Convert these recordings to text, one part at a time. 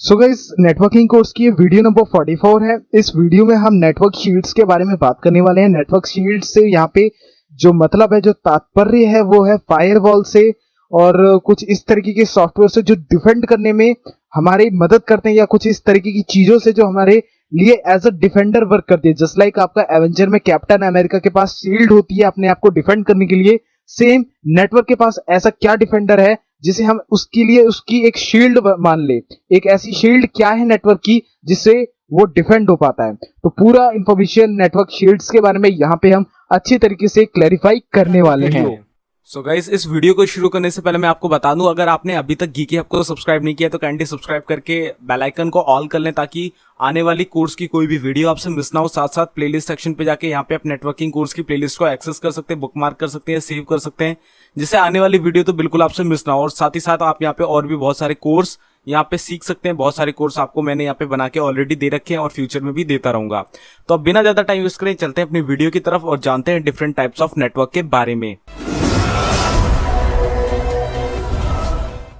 So guys, networking course की video number 44 है। इस वीडियो में हम नेटवर्क शील्ड्स के बारे में बात करने वाले हैं। नेटवर्क शील्ड से यहाँ पे जो मतलब है, जो तात्पर्य है, वो है फायरवॉल से और कुछ इस तरीके के सॉफ्टवेयर से जो डिफेंड करने में हमारी मदद करते हैं, या कुछ इस तरीके की चीजों से जो हमारे लिए एज अ डिफेंडर वर्क करती है। जस्ट लाइक आपका एवेंजर में कैप्टन अमेरिका के पास शील्ड होती है अपने आप को डिफेंड करने के लिए, सेम नेटवर्क के पास ऐसा क्या डिफेंडर है जिसे हम उसके लिए उसकी एक शील्ड मान ले। एक ऐसी शील्ड क्या है नेटवर्क की जिससे वो डिफेंड हो पाता है। तो पूरा इंफॉर्मेशन नेटवर्क शील्ड्स के बारे में यहाँ पे हम अच्छी तरीके से क्लैरिफाई करने वाले हैं। सो गाइस, इस वीडियो को शुरू करने से पहले मैं आपको बता दूं, अगर आपने अभी तक गीकी हब को सब्सक्राइब नहीं किया तो काइंडली सब्सक्राइब करके बेल आइकन को ऑल कर लें, ताकि आने वाली कोर्स की कोई भी वीडियो आपसे मिस ना हो। साथ साथ प्लेलिस्ट सेक्शन पे जाके यहाँ पे आप नेटवर्किंग कोर्स की प्लेलिस्ट को एक्सेस कर सकते हैं, बुकमार्क कर सकते हैं, सेव कर सकते हैं, जिससे आने वाली वीडियो तो बिल्कुल आपसे मिस ना हो। और साथ ही साथ आप यहाँ पे और भी बहुत सारे कोर्स यहाँ पे सीख सकते हैं। बहुत सारे कोर्स आपको मैंने यहाँ पे बना के ऑलरेडी दे रखे हैं और फ्यूचर में भी देता रहूंगा। तो अब बिना ज्यादा टाइम वेस्ट करें चलते हैं अपनी वीडियो की तरफ और जानते हैं डिफरेंट टाइप्स ऑफ नेटवर्क के बारे में।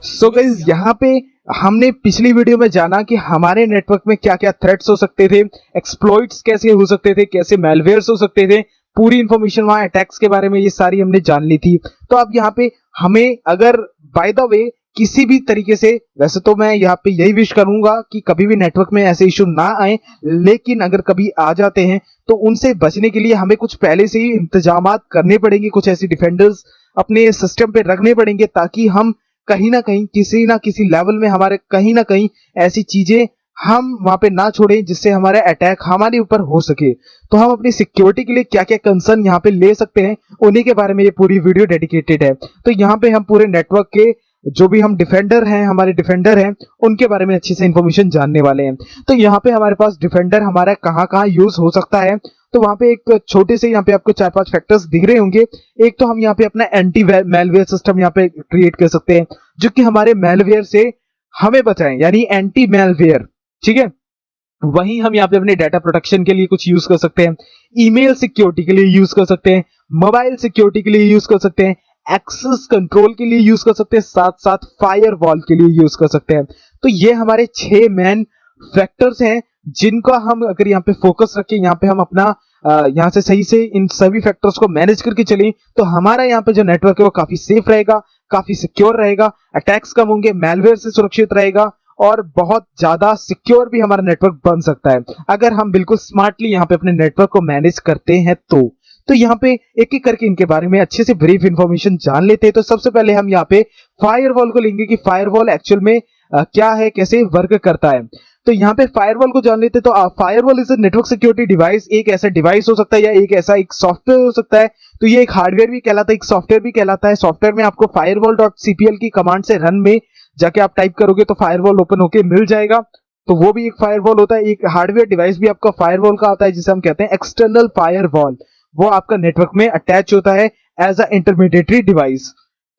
सो गाइस, यहाँ पे हमने पिछली वीडियो में जाना कि हमारे नेटवर्क में क्या क्या थ्रेट्स हो सकते थे, एक्सप्लॉइट्स कैसे हो सकते थे, कैसे मैलवेयर्स हो सकते थे। पूरी इंफॉर्मेशन वहां अटैक्स के बारे में ये सारी हमने जान ली थी। तो अब यहाँ पे हमें अगर बाय द वे किसी भी तरीके से, वैसे तो मैं यहाँ पे यही विश करूंगा कि कभी भी नेटवर्क में ऐसे इशू ना आए, लेकिन अगर कभी आ जाते हैं तो उनसे बचने के लिए हमें कुछ पहले से ही इंतजामात करने पड़ेंगे। कुछ ऐसी डिफेंडर्स अपने सिस्टम पे रखने पड़ेंगे ताकि हम कहीं ना कहीं किसी ना किसी लेवल में हमारे कहीं ना कहीं ऐसी चीजें हम वहां पे ना छोड़ें जिससे हमारा अटैक हमारे ऊपर हो सके। तो हम अपनी सिक्योरिटी के लिए क्या क्या कंसर्न यहाँ पे ले सकते हैं, उन्हीं के बारे में ये पूरी वीडियो डेडिकेटेड है। तो यहाँ पे हम पूरे नेटवर्क के जो भी हम डिफेंडर हैं, हमारे डिफेंडर हैं, उनके बारे में अच्छी से इंफॉर्मेशन जानने वाले हैं। तो यहाँ पे हमारे पास डिफेंडर हमारा कहाँ कहाँ यूज हो सकता है। तो वहां पे एक छोटे से यहाँ पे आपको 4-5 फैक्टर्स दिख रहे होंगे। एक तो हम यहाँ पे अपना एंटी मैलवेयर सिस्टम यहाँ पे क्रिएट कर सकते हैं, जो कि हमारे मैलवेयर से हमें बचाएं, यानी एंटी मैलवेयर। ठीक है, वहीं हम यहाँ पे अपने डाटा प्रोटेक्शन के लिए कुछ यूज कर सकते हैं, ईमेल सिक्योरिटी के लिए यूज कर सकते हैं, मोबाइल सिक्योरिटी के लिए यूज कर सकते हैं, एक्सेस कंट्रोल के लिए यूज कर सकते हैं, साथ साथ फायरवॉल के लिए यूज कर सकते हैं। तो ये हमारे 6 मेन फैक्टर्स हैं जिनका हम अगर यहाँ पे फोकस रखें, यहाँ पे हम अपना यहाँ से सही से इन सभी फैक्टर्स को मैनेज करके चलें, तो हमारा यहाँ पे जो नेटवर्क है वो काफी सेफ रहेगा, काफी सिक्योर रहेगा, अटैक्स कम होंगे, मैलवेयर से सुरक्षित रहेगा और बहुत ज्यादा सिक्योर भी हमारा नेटवर्क बन सकता है अगर हम बिल्कुल स्मार्टली यहाँ पे अपने नेटवर्क को मैनेज करते हैं। तो यहाँ पे एक एक करके इनके बारे में अच्छे से ब्रीफ इंफॉर्मेशन जान लेते हैं। तो सबसे पहले हम यहाँ पे फायरवॉल को लेंगे कि फायरवॉल एक्चुअल में क्या है, कैसे वर्क करता है। तो यहाँ पे फायरवॉल को जान लेते हैं। तो firewall is a network security device. एक ऐसा डिवाइस हो सकता है या एक ऐसा एक सॉफ्टवेयर हो सकता है। तो ये एक हार्डवेयर भी कहलाता है, एक सॉफ्टवेयर भी कहलाता है। सॉफ्टवेयर में आपको firewall.cpl की कमांड से रन में जाके आप टाइप करोगे तो फायरवॉल ओपन होके मिल जाएगा। तो वो भी एक फायरवॉल होता है। एक हार्डवेयर डिवाइस भी आपका फायरवॉल का आता है, जिसे हम कहते हैं एक्सटर्नल फायरवॉल। वो आपका नेटवर्क में अटैच होता है as a intermediary device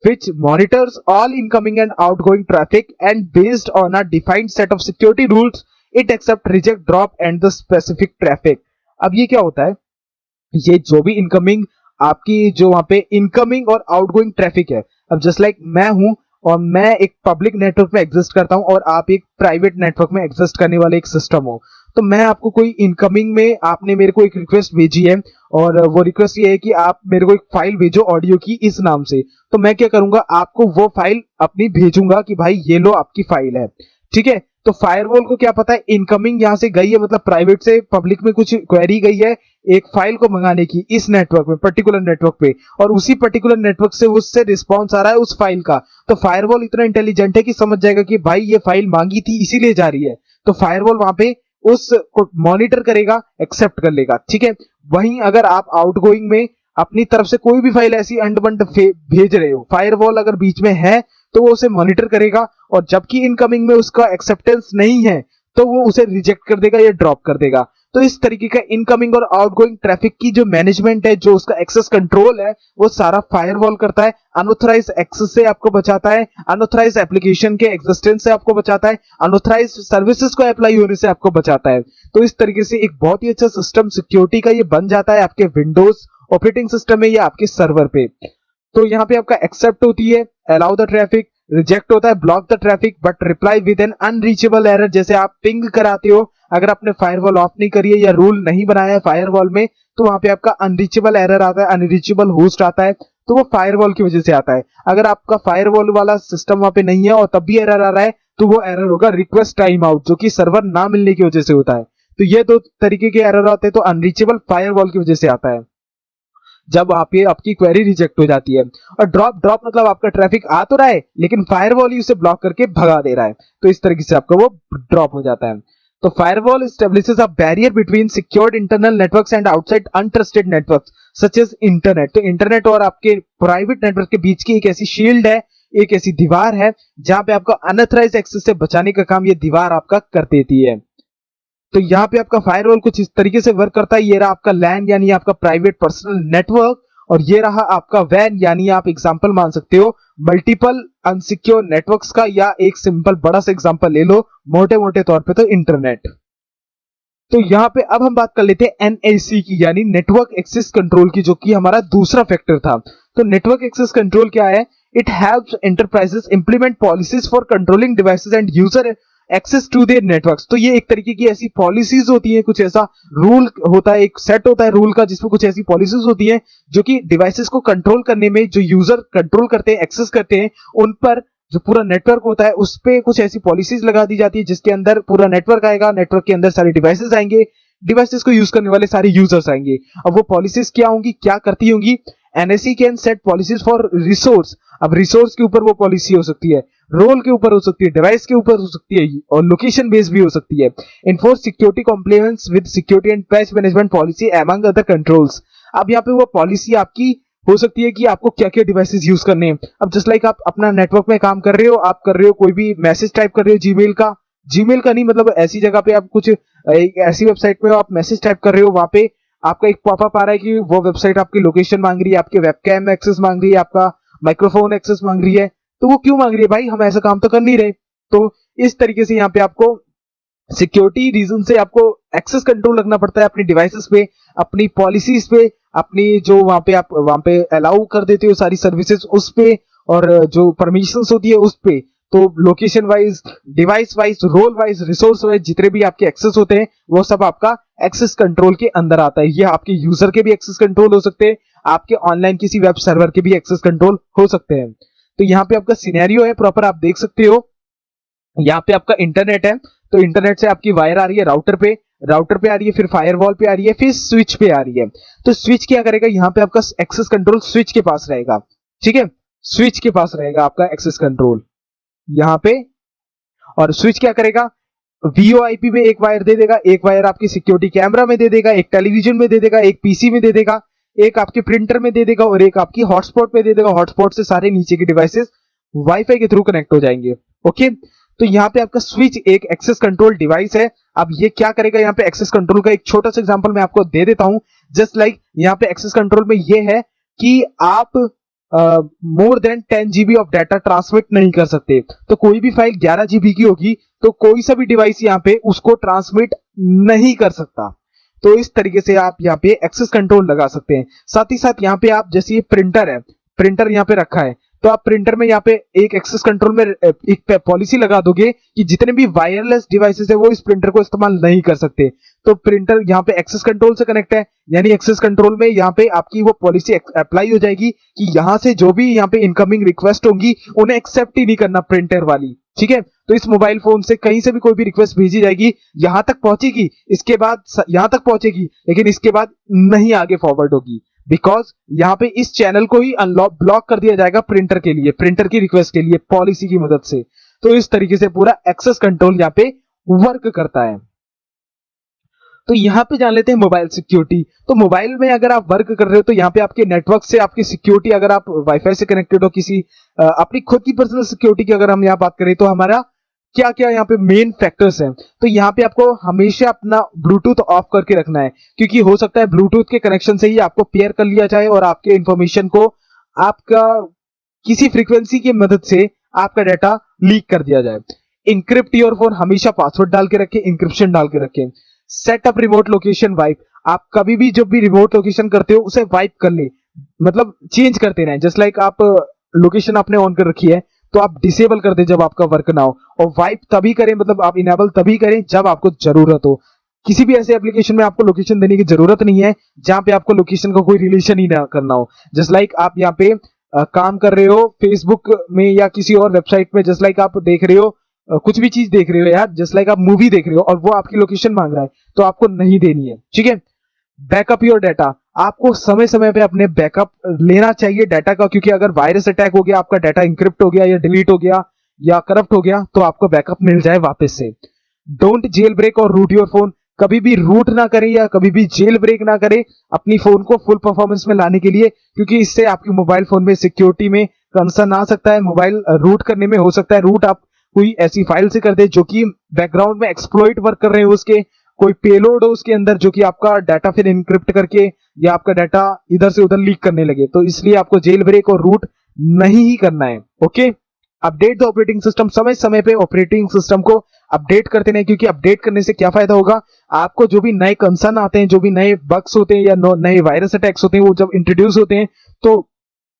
which monitors all incoming and outgoing traffic, and based on a defined set of security rules it accept, reject, drop and the specific traffic। अब ये क्या होता है, ये जो भी इनकमिंग आपकी जो वहां पे इनकमिंग और आउटगोइंग ट्रैफिक है, अब जस्ट लाइक मैं हूं और मैं एक पब्लिक नेटवर्क में एग्जिस्ट करता हूं और आप एक प्राइवेट नेटवर्क में एग्जिस्ट करने वाले एक सिस्टम हो। तो मैं आपको कोई इनकमिंग में आपने मेरे को एक रिक्वेस्ट भेजी है और वो रिक्वेस्ट ये है कि आप मेरे को एक फाइल भेजो ऑडियो की इस नाम से। तो मैं क्या करूंगा, आपको वो फाइल अपनी भेजूंगा कि भाई ये लो आपकी फाइल है। ठीक है, तो फायरवॉल को क्या पता है, इनकमिंग यहां से गई है, मतलब प्राइवेट से पब्लिक में कुछ क्वेरी गई है एक फाइल को मंगाने की इस नेटवर्क में, पर्टिकुलर नेटवर्क पे, और उसी पर्टिकुलर नेटवर्क से उससे रिस्पॉन्स आ रहा है उस फाइल का। तो फायरवॉल इतना इंटेलिजेंट है कि समझ जाएगा कि भाई ये फाइल मांगी थी इसीलिए जा रही है। तो फायरवॉल वहां पे उस मॉनिटर करेगा, एक्सेप्ट कर लेगा। ठीक है, वहीं अगर आप आउटगोइंग में अपनी तरफ से कोई भी फाइल ऐसी अंडबंड भेज रहे हो, फायरवॉल अगर बीच में है तो वो उसे मॉनिटर करेगा, और जबकि इनकमिंग में उसका एक्सेप्टेंस नहीं है तो वो उसे रिजेक्ट कर देगा या ड्रॉप कर देगा। तो इस तरीके का इनकमिंग और आउटगोइंग ट्रैफिक की जो मैनेजमेंट है, जो उसका एक्सेस कंट्रोल है, वो सारा फायरवॉल करता है। अनऑथराइज्ड एक्सेस से आपको बचाता है, अनऑथराइज्ड एप्लीकेशन के एग्जिस्टेंस से आपको बचाता है, अनऑथराइज्ड सर्विसेज को अप्लाई होने से आपको बचाता है। तो इस तरीके से एक बहुत ही अच्छा सिस्टम सिक्योरिटी का ये बन जाता है आपके विंडोज ऑपरेटिंग सिस्टम में या आपके सर्वर पे। तो यहाँ पे आपका एक्सेप्ट होती है, अलाउ द ट्रैफिक, रिजेक्ट होता है block the traffic, but reply with an unreachable error. जैसे आप पिंग कराते हो, अगर आपने फायरवॉल ऑफ नहीं करी है या रूल नहीं बनाया है फायरवॉल में, तो वहां पे आपका अनरीचेबल एरर आता है, अनरीचेबल होस्ट आता है, तो वो फायरवॉल की वजह से आता है। अगर आपका फायरवॉल वाला सिस्टम वहां पे नहीं है और तब भी एरर आ रहा है, तो वो एरर होगा रिक्वेस्ट टाइम आउट, जो कि सर्वर ना मिलने की वजह से होता है। तो ये दो तरीके के एरर आते हैं। तो अनरीचेबल फायरवॉल की वजह से आता है, जब आपकी क्वेरी रिजेक्ट हो जाती है। और ड्रॉप मतलब आपका ट्रैफिक आ तो रहा है, लेकिन फायरवॉल ही उसे ब्लॉक करके भगा दे रहा है, तो इस तरीके से आपका वो ड्रॉप हो जाता है। तो firewall establishes a barrier between secured internal networks and outside untrusted networks such as internet. तो इंटरनेट और आपके प्राइवेट नेटवर्क के बीच की एक ऐसी शील्ड है, एक ऐसी दीवार है, जहां पे आपका अनऑथराइज्ड एक्सेस से बचाने का काम ये दीवार आपका कर देती है। तो यहाँ पे आपका फायरवॉल कुछ इस तरीके से वर्क करता है। ये रहा आपका लैन यानी आपका प्राइवेट पर्सनल नेटवर्क, और ये रहा आपका वैन यानी आप एग्जांपल मान सकते हो मल्टीपल अनसिक्योर नेटवर्क्स का, या एक सिंपल बड़ा सा एग्जांपल ले लो मोटे मोटे तौर पे तो इंटरनेट। तो यहाँ पे अब हम बात कर लेते हैं एनएसी की, यानी नेटवर्क एक्सेस कंट्रोल की, जो कि हमारा दूसरा फैक्टर था। तो नेटवर्क एक्सेस कंट्रोल क्या है? It helps enterprises implement policies for controlling devices and user access to their networks. तो ये एक तरीके की ऐसी पॉलिसीज होती है, कुछ ऐसा रूल होता है, एक सेट होता है रूल का, जिसमें कुछ ऐसी पॉलिसीज होती है जो कि डिवाइसेस को कंट्रोल करने में, जो यूजर कंट्रोल करते हैं, एक्सेस करते हैं, उन पर जो पूरा नेटवर्क होता है उस पे कुछ ऐसी पॉलिसीज लगा दी जाती है, जिसके अंदर पूरा नेटवर्क आएगा, नेटवर्क के अंदर सारे डिवाइसेस आएंगे, डिवाइसेस को यूज करने वाले सारे यूजर्स आएंगे। अब वो पॉलिसीज क्या होंगी, क्या करती होंगी? NSC can set policies for resource. अब रिसोर्स के ऊपर वो पॉलिसी हो सकती है, रोल के ऊपर हो सकती है, डिवाइस के ऊपर हो सकती है, और लोकेशन बेस्ड भी हो सकती है। Enforce security compliance with security and patch management policy among other controls. अब यहाँ पे वो पॉलिसी आपकी हो सकती है कि आपको क्या क्या डिवाइसेस यूज करने हैं। अब जस्ट लाइक आप अपना नेटवर्क में काम कर रहे हो, आप कर रहे हो कोई भी मैसेज टाइप कर रहे हो जीमेल का नहीं, मतलब ऐसी जगह पे आप कुछ एक ऐसी वेबसाइट पे आप मैसेज टाइप कर रहे हो, वहां पे आपका एक पॉपअप आ रहा है कि वो वेबसाइट आपकी लोकेशन मांग रही है, आपके वेबकैम एक्सेस मांग रही है, आपका माइक्रोफोन एक्सेस मांग रही है। तो वो क्यों मांग रही है भाई? हम ऐसा काम तो कर नहीं रहे। तो इस तरीके से यहाँ पे आपको सिक्योरिटी रीजन से आपको एक्सेस कंट्रोल रखना पड़ता है अपनी डिवाइसेस पे, अपनी पॉलिसीज पे, अपनी जो वहां पे आप वहां पे अलाउ कर देते हो सारी सर्विसेज उस पे, और जो परमिशंस होती है उस पे। तो location wise, device wise, role wise, resource wise जितने भी आपके एक्सेस होते हैं वो सब आपका एक्सेस कंट्रोल के अंदर आता है। ये आपके यूजर के भी एक्सेस कंट्रोल हो सकते हैं, आपके ऑनलाइन किसी वेब सर्वर के भी एक्सेस कंट्रोल हो सकते हैं। तो यहाँ पे आपका सिनेरियो है प्रॉपर, आप देख सकते हो। यहाँ पे आपका इंटरनेट है, तो इंटरनेट से आपकी वायर आ रही है राउटर पे आ रही है, फिर फायरवॉल पे आ रही है, फिर स्विच पे आ रही है। तो स्विच क्या करेगा? यहाँ पे आपका एक्सेस कंट्रोल स्विच के पास रहेगा, ठीक है, स्विच के पास रहेगा आपका एक्सेस कंट्रोल यहाँ पे। और स्विच क्या करेगा? वीओआईपी में एक वायर दे देगा, एक वायर आपकी सिक्योरिटी कैमरा में दे देगा, एक टेलीविजन में दे देगा, एक पीसी में दे देगा, एक आपके प्रिंटर में दे देगा, और एक आपकी हॉटस्पॉट पे दे देगा। हॉटस्पॉट से सारे नीचे के डिवाइसेस वाईफाई के थ्रू कनेक्ट हो जाएंगे। ओके, तो यहाँ पे आपका स्विच एक एक्सेस कंट्रोल डिवाइस है। अब ये क्या करेगा? यहाँ पे एक्सेस कंट्रोल का एक छोटा सा एग्जांपल मैं आपको दे देता हूं। जस्ट लाइक यहाँ पे एक्सेस कंट्रोल में ये है कि आप more than 10 GB of data transmit नहीं कर सकते। तो कोई भी फाइल 11 GB की होगी तो कोई सा भी डिवाइस यहाँ पे उसको ट्रांसमिट नहीं कर सकता। तो इस तरीके से आप यहाँ पे एक्सेस कंट्रोल लगा सकते हैं। साथ ही साथ यहाँ पे आप, जैसे ये प्रिंटर है, प्रिंटर यहाँ पे रखा है, तो आप प्रिंटर में यहाँ पे एक एक्सेस कंट्रोल में एक पॉलिसी लगा दोगे कि जितने भी वायरलेस डिवाइसेस है वो इस प्रिंटर को इस्तेमाल नहीं कर सकते। तो प्रिंटर यहाँ पे एक्सेस कंट्रोल से कनेक्ट है, यानी एक्सेस कंट्रोल में यहाँ पे आपकी वो पॉलिसी अप्लाई हो जाएगी कि यहाँ से जो भी यहाँ पे इनकमिंग रिक्वेस्ट होंगी उन्हें एक्सेप्ट ही नहीं करना प्रिंटर वाली, ठीक है। तो इस मोबाइल फोन से कहीं से भी कोई भी रिक्वेस्ट भेजी जाएगी, यहां तक पहुंचेगी, इसके बाद यहां तक पहुंचेगी, लेकिन इसके बाद नहीं आगे फॉरवर्ड होगी, बिकॉज यहाँ पे इस चैनल को ही अनलॉक ब्लॉक कर दिया जाएगा प्रिंटर के लिए, प्रिंटर की रिक्वेस्ट के लिए पॉलिसी की मदद से। तो इस तरीके से पूरा एक्सेस कंट्रोल यहाँ पे वर्क करता है। तो यहाँ पे जान लेते हैं मोबाइल सिक्योरिटी। तो मोबाइल में अगर आप वर्क कर रहे हो तो यहाँ पे आपके नेटवर्क से आपकी सिक्योरिटी, अगर आप वाईफाई से कनेक्टेड हो, किसी अपनी खुद की पर्सनल सिक्योरिटी की अगर हम यहाँ बात करें तो हमारा क्या क्या यहाँ पे मेन फैक्टर्स हैं। तो यहाँ पे आपको हमेशा अपना ब्लूटूथ ऑफ करके रखना है, क्योंकि हो सकता है ब्लूटूथ के कनेक्शन से ही आपको पेयर कर लिया जाए और आपके इंफॉर्मेशन को आपका किसी फ्रीक्वेंसी की मदद से आपका डाटा लीक कर दिया जाए। इनक्रिप्ट योर फोन, हमेशा पासवर्ड डाल के रखें, इंक्रिप्शन डाल के रखें। सेटअप रिमोट लोकेशन वाइप, आप कभी भी जब भी रिमोट लोकेशन करते हो उसे वाइप कर ले, मतलब चेंज करते रहें। जस्ट लाइक आप लोकेशन आपने ऑन कर रखी है तो आप डिसेबल कर दें जब आपका वर्क ना हो, और वाइप तभी करें, मतलब आप इनेबल तभी करें जब आपको जरूरत हो। किसी भी ऐसे एप्लीकेशन में आपको लोकेशन देने की जरूरत नहीं है जहां पे आपको लोकेशन का कोई रिलेशन ही ना करना हो। जस्ट लाइक आप यहाँ पे काम कर रहे हो फेसबुक में या किसी और वेबसाइट में, जस्ट लाइक आप देख रहे हो कुछ भी चीज देख रहे हो यार, जस्ट लाइक आप मूवी देख रहे हो और वो आपकी लोकेशन मांग रहा है तो आपको नहीं देनी है, ठीक है। बैकअप योर डाटा, आपको समय समय पे अपने बैकअप लेना चाहिए डाटा का, क्योंकि अगर वायरस अटैक हो गया, आपका डाटा इंक्रिप्ट हो गया या डिलीट हो गया या करप्ट हो गया तो आपको बैकअप मिल जाए वापस से। डोंट जेल ब्रेक और रूट योर फोन, कभी भी रूट ना करें या कभी भी जेल ब्रेक ना करें अपनी फोन को फुल परफॉर्मेंस में लाने के लिए, क्योंकि इससे आपकी मोबाइल फोन में सिक्योरिटी में कंसर्न आ सकता है। मोबाइल रूट करने में हो सकता है रूट आप कोई ऐसी फाइल से कर दे जो कि बैकग्राउंड में एक्सप्लॉइट वर्क कर रहे हो, उसके कोई पेलोड हो उसके अंदर जो कि आपका डाटा फिर इनक्रिप्ट करके या आपका डाटा इधर से उधर लीक करने लगे, तो इसलिए आपको जेल ब्रेक और रूट नहीं ही करना है, okay. Update the operating system, समय समय पे ऑपरेटिंग सिस्टम को अपडेट करते रहें, क्योंकि अपडेट करने से क्या फायदा होगा, आपको जो भी नए कंसर्न आते हैं, जो भी नए बग्स होते हैं या नए वायरस अटैक्स होते हैं, वो जब इंट्रोड्यूस होते हैं तो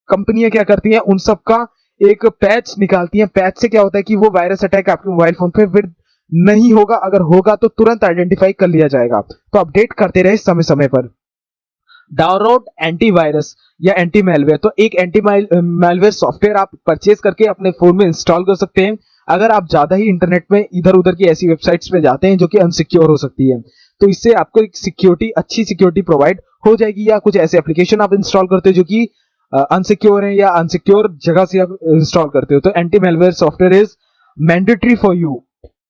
कंपनियां क्या करती हैं, उन सब का एक पैच निकालती हैं। पैच से क्या होता है कि वो वायरस अटैक आपके मोबाइल फोन पे फिर नहीं होगा, अगर होगा तो तुरंत आइडेंटिफाई कर लिया जाएगा। तो अपडेट करते रहे समय समय पर। डाउनलोड एंटीवायरस या एंटी मैलवेयर, तो एक एंटी मैलवेयर सॉफ्टवेयर आप परचेज करके अपने फोन में इंस्टॉल कर सकते हैं अगर आप ज्यादा ही इंटरनेट में इधर उधर की ऐसी वेबसाइट्स पे जाते हैं जो कि अनसिक्योर हो सकती है। तो इससे आपको एक सिक्योरिटी, अच्छी सिक्योरिटी प्रोवाइड हो जाएगी। या कुछ ऐसे एप्लीकेशन आप इंस्टॉल करते हो जो कि अनसिक्योर है या अनसिक्योर जगह से आप इंस्टॉल करते हो, तो anti malware software is mandatory for you.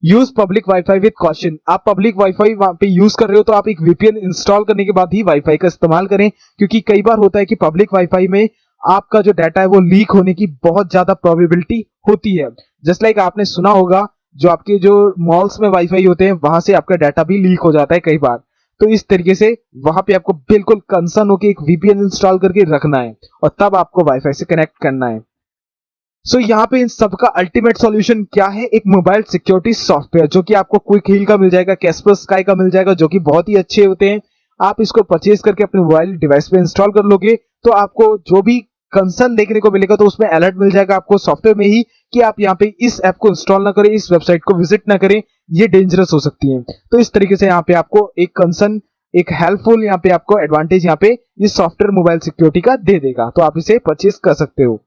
Use public wifi with caution, आप पब्लिक वाईफाई वहां पे यूज कर रहे हो तो आप एक वीपीएन इंस्टॉल करने के बाद ही वाईफाई का इस्तेमाल करें, क्योंकि कई बार होता है कि पब्लिक वाईफाई में आपका जो डाटा है वो लीक होने की बहुत ज्यादा प्रोबेबिलिटी होती है। जस्ट लाइक आपने सुना होगा जो आपके जो मॉल्स में वाईफाई होते हैं वहां से आपका डाटा भी लीक हो जाता है कई बार। तो इस तरीके से वहां पे आपको बिल्कुल कंसर्न होकर एक वीपीएन इंस्टॉल करके रखना है और तब आपको वाईफाई से कनेक्ट करना है। सो यहाँ पे इन सबका अल्टीमेट सॉल्यूशन क्या है, एक मोबाइल सिक्योरिटी सॉफ्टवेयर जो कि आपको क्विक हील का मिल जाएगा, कैस्पर स्काई का मिल जाएगा, जो कि बहुत ही अच्छे होते हैं। आप इसको परचेज करके अपने मोबाइल डिवाइस पे इंस्टॉल कर लोगे तो आपको जो भी कंसर्न देखने को मिलेगा तो उसमें अलर्ट मिल जाएगा आपको सॉफ्टवेयर में ही कि आप यहाँ पे इस ऐप को इंस्टॉल ना करें, इस वेबसाइट को विजिट ना करें, ये डेंजरस हो सकती है। तो इस तरीके से यहाँ पे आपको एक कंसर्न, एक हेल्पफुल यहाँ पे आपको एडवांटेज यहाँ पे ये सॉफ्टवेयर मोबाइल सिक्योरिटी का दे देगा, तो आप इसे परचेज कर सकते हो।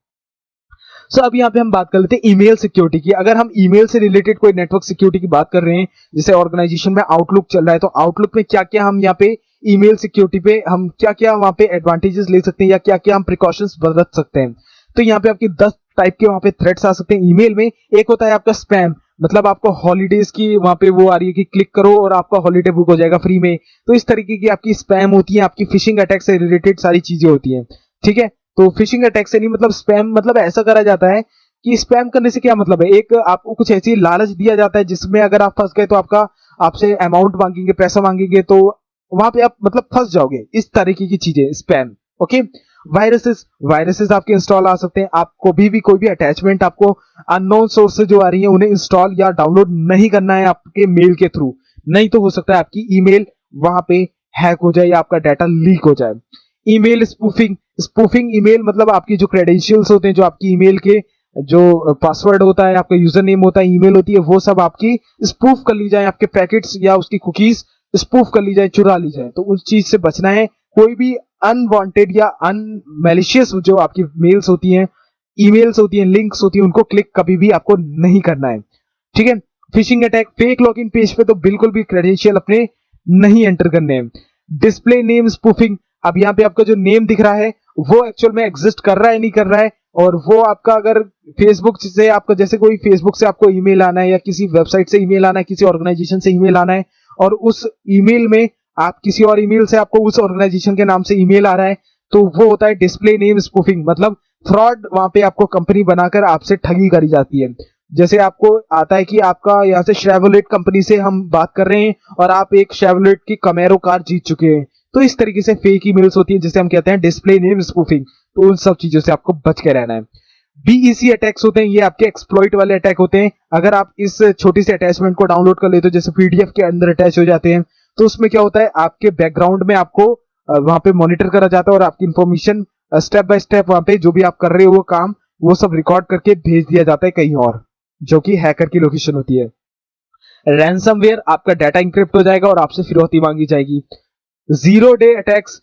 सो अब यहाँ पे हम बात कर लेते हैं ईमेल सिक्योरिटी की। अगर हम ईमेल से रिलेटेड कोई नेटवर्क सिक्योरिटी की बात कर रहे हैं, जैसे ऑर्गेनाइजेशन में आउटलुक चल रहा है, तो आउटलुक में क्या क्या हम यहाँ पे ईमेल सिक्योरिटी पे हम क्या क्या वहां पे एडवांटेजेस ले सकते हैं या क्या क्या हम प्रिकॉशंस बरत सकते हैं। तो यहाँ पे आपके 10 टाइप के वहां पे थ्रेट्स आ सकते हैं ईमेल में। एक होता है आपका स्पैम, मतलब आपको हॉलीडेज की वहां पे वो आ रही है कि क्लिक करो और आपका हॉलीडे बुक हो जाएगा फ्री में, तो इस तरीके की आपकी स्पैम होती है, आपकी फिशिंग अटैक से रिलेटेड सारी चीजें होती हैं, ठीक है। तो फिशिंग अटैक से नहीं, मतलब स्पैम मतलब ऐसा करा जाता है कि स्पैम करने से क्या मतलब है, एक आपको कुछ ऐसी लालच दिया जाता है जिसमें अगर आप फंस गए तो आपका आपसे अमाउंट मांगेंगे, पैसा मांगेंगे, तो वहां पे आप मतलब फंस जाओगे, इस तरीके की चीजें स्पैम, ओके। वायरसेस आपके इंस्टॉल आ सकते हैं। आपको भी कोई भी अटैचमेंट आपको अननोन सोर्स से जो आ रही है उन्हें इंस्टॉल या डाउनलोड नहीं करना है आपके मेल के थ्रू, नहीं तो हो सकता है आपकी ईमेल वहां पे हैक हो जाए या आपका डाटा लीक हो जाए। ईमेल स्पूफिंग ईमेल मतलब आपकी जो क्रेडेंशियल्स होते हैं, जो आपकी ईमेल के जो पासवर्ड होता है, आपका यूजर नेम होता है, ईमेल होती है, वो सब आपकी स्पूफ कर ली जाए, आपके पैकेट्स या उसकी कुकीज स्पूफ कर ली जाए, चुरा ली जाए, तो उस चीज से बचना है। कोई भी अनवांटेड या अनमेलिशियस जो आपकी मेल्स होती हैं, ईमेल्स होती हैं, लिंक्स होती हैं, उनको क्लिक कभी भी आपको नहीं करना है, ठीक है। Phishing attack, fake login page पे तो बिल्कुल भी क्रेडेंशियल अपने नहीं एंटर करने हैं। डिस्प्ले नेम स्पूफिंग, अब यहाँ पे आपका जो नेम दिख रहा है वो एक्चुअल में एग्जिस्ट कर रहा है नहीं कर रहा है, और वो आपका अगर फेसबुक से आपका जैसे कोई फेसबुक से आपको ईमेल आना है या किसी वेबसाइट से ईमेल आना है, किसी ऑर्गेनाइजेशन से ईमेल आना है, और उस ईमेल में आप किसी और ईमेल से आपको उस ऑर्गेनाइजेशन के नाम से ईमेल आ रहा है, तो वो होता है डिस्प्ले नेम स्पूफिंग, मतलब फ्रॉड, वहां पे आपको कंपनी बनाकर आपसे ठगी करी जाती है। जैसे आपको आता है कि आपका यहाँ से शेवरलेट कंपनी से हम बात कर रहे हैं और आप एक शेवरलेट की कमेरो कार जीत चुके हैं, तो इस तरीके से फेक ईमेल्स होती है जिसे हम कहते हैं डिस्प्ले नेम स्पूफिंग। तो उन सब चीजों से आपको बच के रहना है। बीईसी अटैक्स होते हैं, ये आपके एक्सप्लॉइट वाले अटैक होते हैं। अगर आप इस छोटी सी अटैचमेंट को डाउनलोड कर लेते हो, जैसे पीडीएफ के अंदर अटैच हो जाते हैं, तो उसमें क्या होता है आपके बैकग्राउंड में आपको वहां पे मॉनिटर करा जाता है और आपकी इंफॉर्मेशन स्टेप बाय स्टेप वहां पे जो भी आप कर रहे हो वो काम, वो सब रिकॉर्ड करके भेज दिया जाता है कहीं और, जो कि हैकर की लोकेशन होती है। रैंसमवेयर, आपका डाटा इंक्रिप्ट हो जाएगा और आपसे फिरौती मांगी जाएगी। 0 डे अटैक्स,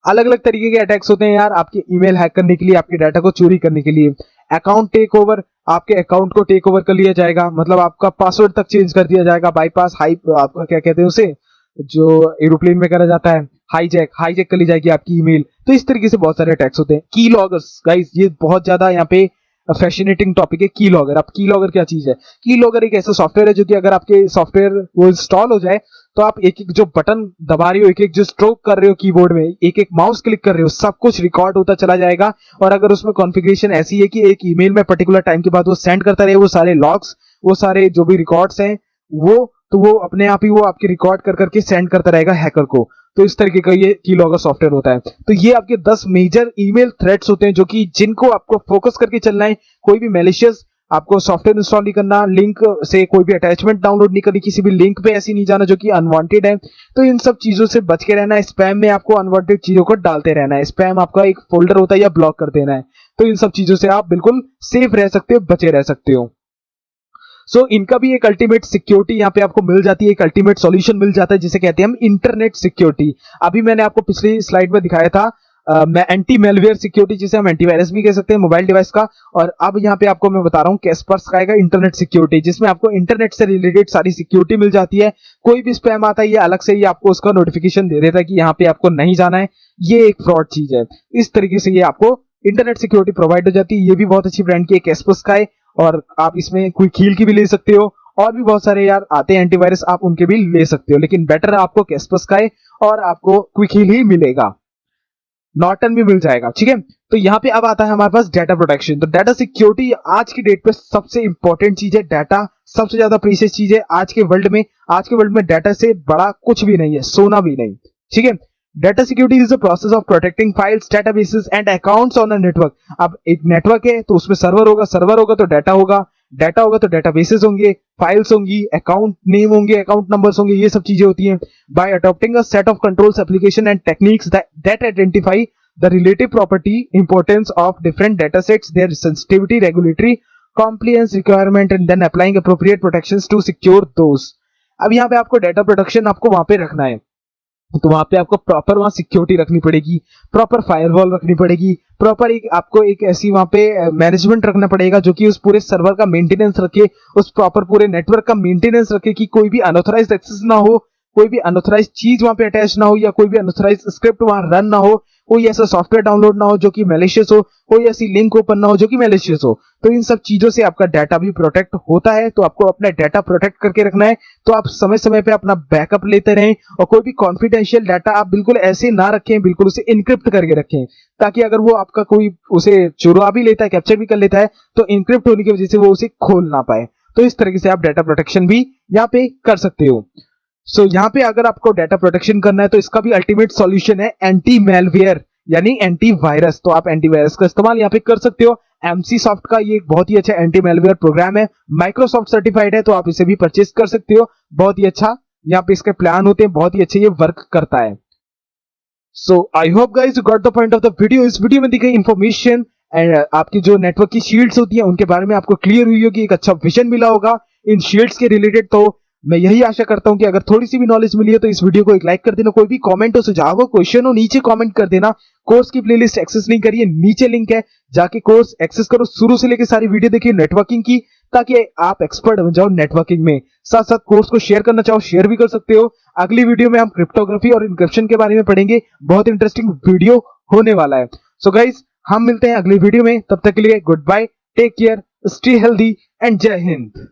अलग अलग तरीके के अटैक्स होते हैं यार, आपके ईमेल हैक करने के लिए, आपके डाटा को चोरी करने के लिए। अकाउंट टेक ओवर, आपके अकाउंट को टेक ओवर कर लिया जाएगा, मतलब आपका पासवर्ड तक चेंज कर दिया जाएगा, बाईपास, आपका क्या कहते हैं उसे, जो एरोप्लेन में करा जाता है, हाईजैक कर ली जाएगी आपकी ईमेल। तो इस तरीके से बहुत सारे अटैक्स होते हैं। की लॉगर्स गाइस, ये बहुत ज्यादा यहाँ पे फैसिनेटिंग टॉपिक है। की लॉगर, अब की लॉगर क्या चीज है? की लॉगर एक ऐसा सॉफ्टवेयर है जो कि अगर आपके सॉफ्टवेयर वो इंस्टॉल हो जाए तो आप एक एक जो बटन दबा रहे हो, एक एक जो स्ट्रोक कर रहे हो कीबोर्ड में, एक एक माउस क्लिक कर रहे हो, सब कुछ रिकॉर्ड होता चला जाएगा। और अगर उसमें कॉन्फ़िगरेशन ऐसी है कि एक ईमेल में पर्टिकुलर टाइम के बाद वो सेंड करता रहे, वो सारे लॉग्स, वो सारे जो भी रिकॉर्ड्स हैं, वो अपने आप ही वो आपके रिकॉर्ड कर करके सेंड करता रहेगा हैकर को। तो इस तरीके का ये की लॉगर सॉफ्टवेयर होता है। तो ये आपके 10 मेजर ईमेल थ्रेड्स होते हैं जो कि जिनको आपको फोकस करके चलना है। कोई भी मैलिशियस आपको सॉफ्टवेयर इंस्टॉल नहीं करना, लिंक से कोई भी अटैचमेंट डाउनलोड नहीं करनी, किसी भी लिंक पे ऐसी नहीं जाना जो कि अनवांटेड है। तो इन सब चीजों से बच के रहना है। स्पैम में आपको अनवांटेड चीजों को डालते रहना है, स्पैम आपका एक फोल्डर होता है या ब्लॉक कर देना है। तो इन सब चीजों से आप बिल्कुल सेफ रह सकते हो, बचे रह सकते हो। सो इनका भी एक अल्टीमेट सिक्योरिटी यहाँ पे आपको मिल जाती है, एक अल्टीमेट सॉल्यूशन मिल जाता है जिसे कहते हैं हम इंटरनेट सिक्योरिटी। अभी मैंने आपको पिछली स्लाइड में दिखाया था एंटी मेलवेयर सिक्योरिटी, जिसे हम एंटीवायरस भी कह सकते हैं मोबाइल डिवाइस का। और अब यहाँ पे आपको मैं बता रहा हूँ कैस्पर्स का इंटरनेट सिक्योरिटी, जिसमें आपको इंटरनेट से रिलेटेड सारी सिक्योरिटी मिल जाती है। कोई भी स्पैम आता है ये अलग से ही आपको उसका नोटिफिकेशन दे देता है कि यहाँ पे आपको नहीं जाना है, ये एक फ्रॉड चीज है। इस तरीके से ये आपको इंटरनेट सिक्योरिटी प्रोवाइड हो जाती है। ये भी बहुत अच्छी ब्रांड की है, कैस्पर्स का है। और आप इसमें क्विक हील की भी ले सकते हो, और भी बहुत सारे यार आते हैं एंटीवायरस, आप उनके भी ले सकते हो, लेकिन बेटर आपको कैस्पर्स का है और आपको क्विक हील ही मिलेगा, नॉर्टन भी मिल जाएगा, ठीक है। तो यहाँ पे अब आता है हमारे पास डाटा प्रोटेक्शन। तो डाटा सिक्योरिटी आज की डेट पे सबसे इंपॉर्टेंट चीज है। डाटा सबसे ज्यादा प्रीशियस चीज है आज के वर्ल्ड में। आज के वर्ल्ड में डाटा से बड़ा कुछ भी नहीं है, सोना भी नहीं, ठीक है। Data security is the process of protecting files, databases and accounts on a network. अब एक नेटवर्क है तो उसमें सर्वर होगा तो डाटा होगा, डाटा होगा तो डेटाबेसेस होंगे, फाइल्स होंगी, अकाउंट नेम होंगे, अकाउंट नंबर्स होंगे, ये सब चीजें होती हैं। By adopting a set of controls, application and techniques that identify the relative property importance of different data sets, their sensitivity, regulatory compliance requirement and then applying appropriate protections to secure those। अब यहाँ पे आपको data protection आपको वहां पे रखना है, तो वहां पे आपको प्रॉपर वहां सिक्योरिटी रखनी पड़ेगी, प्रॉपर फायरवॉल रखनी पड़ेगी, प्रॉपर आपको एक ऐसी वहां पे मैनेजमेंट रखना पड़ेगा जो कि उस पूरे सर्वर का मेंटेनेंस रखे, उस प्रॉपर पूरे नेटवर्क का मेंटेनेंस रखे कि कोई भी अनऑथराइज्ड एक्सेस ना हो, कोई भी अनऑथराइज्ड चीज वहां पे अटैच ना हो, या कोई भी अनऑथराइज्ड स्क्रिप्ट वहां रन ना हो, कोई ऐसा सॉफ्टवेयर डाउनलोड ना हो जो कि मैलिशियस हो, कोई ऐसी लिंक ओपन ना हो जो कि मैलिशियस हो। तो इन सब चीजों से आपका डाटा भी प्रोटेक्ट होता है। तो आपको अपना डाटा प्रोटेक्ट करके रखना है। तो आप समय समय पे अपना बैकअप लेते रहें, और कोई भी कॉन्फिडेंशियल डाटा आप बिल्कुल ऐसे ना रखें, बिल्कुल उसे इनक्रिप्ट करके रखें, ताकि अगर वो आपका कोई उसे चुरा भी लेता है, कैप्चर भी कर लेता है, तो इनक्रिप्ट होने की वजह से वो उसे खोल ना पाए। तो इस तरीके से आप डाटा प्रोटेक्शन भी यहाँ पे कर सकते हो। सो यहाँ पे अगर आपको डाटा प्रोटेक्शन करना है तो इसका भी अल्टीमेट सॉल्यूशन है एंटी मेलवेयर, यानी एंटीवायरस। तो आप एंटीवायरस का इस्तेमाल यहाँ पे कर सकते हो। एमसी सॉफ्ट का ये एक बहुत ही अच्छा एंटी मेलवेयर प्रोग्राम है, माइक्रोसॉफ्ट सर्टिफाइड है, तो आप इसे भी परचेज कर सकते हो। बहुत ही अच्छा यहाँ पे इसके प्लान होते हैं, बहुत ही अच्छे ये वर्क करता है। So I hope guys you got the point of the video. इस वीडियो में दी गई इंफॉर्मेशन एंड आपकी जो नेटवर्क की शील्ड्स होती है उनके बारे में आपको क्लियर हुई होगी, एक अच्छा विजन मिला होगा इन शील्ड्स के रिलेटेड। तो मैं यही आशा करता हूं कि अगर थोड़ी सी भी नॉलेज मिली है तो इस वीडियो को एक लाइक कर देना। कोई भी कमेंट हो, सुझाव हो, क्वेश्चन हो, नीचे कमेंट कर देना। कोर्स की प्लेलिस्ट एक्सेस नहीं करिए, नीचे लिंक है, जाके कोर्स एक्सेस करो, शुरू से लेकर सारी वीडियो देखिए नेटवर्किंग की, ताकि आप एक्सपर्ट बन जाओ नेटवर्किंग में। साथ साथ कोर्स को शेयर करना चाहो शेयर भी कर सकते हो। अगली वीडियो में हम क्रिप्टोग्राफी और इंक्रिप्शन के बारे में पढ़ेंगे, बहुत इंटरेस्टिंग वीडियो होने वाला है। सो गाइज हम मिलते हैं अगली वीडियो में, तब तक के लिए goodbye, take care, stay healthy and Jai Hind.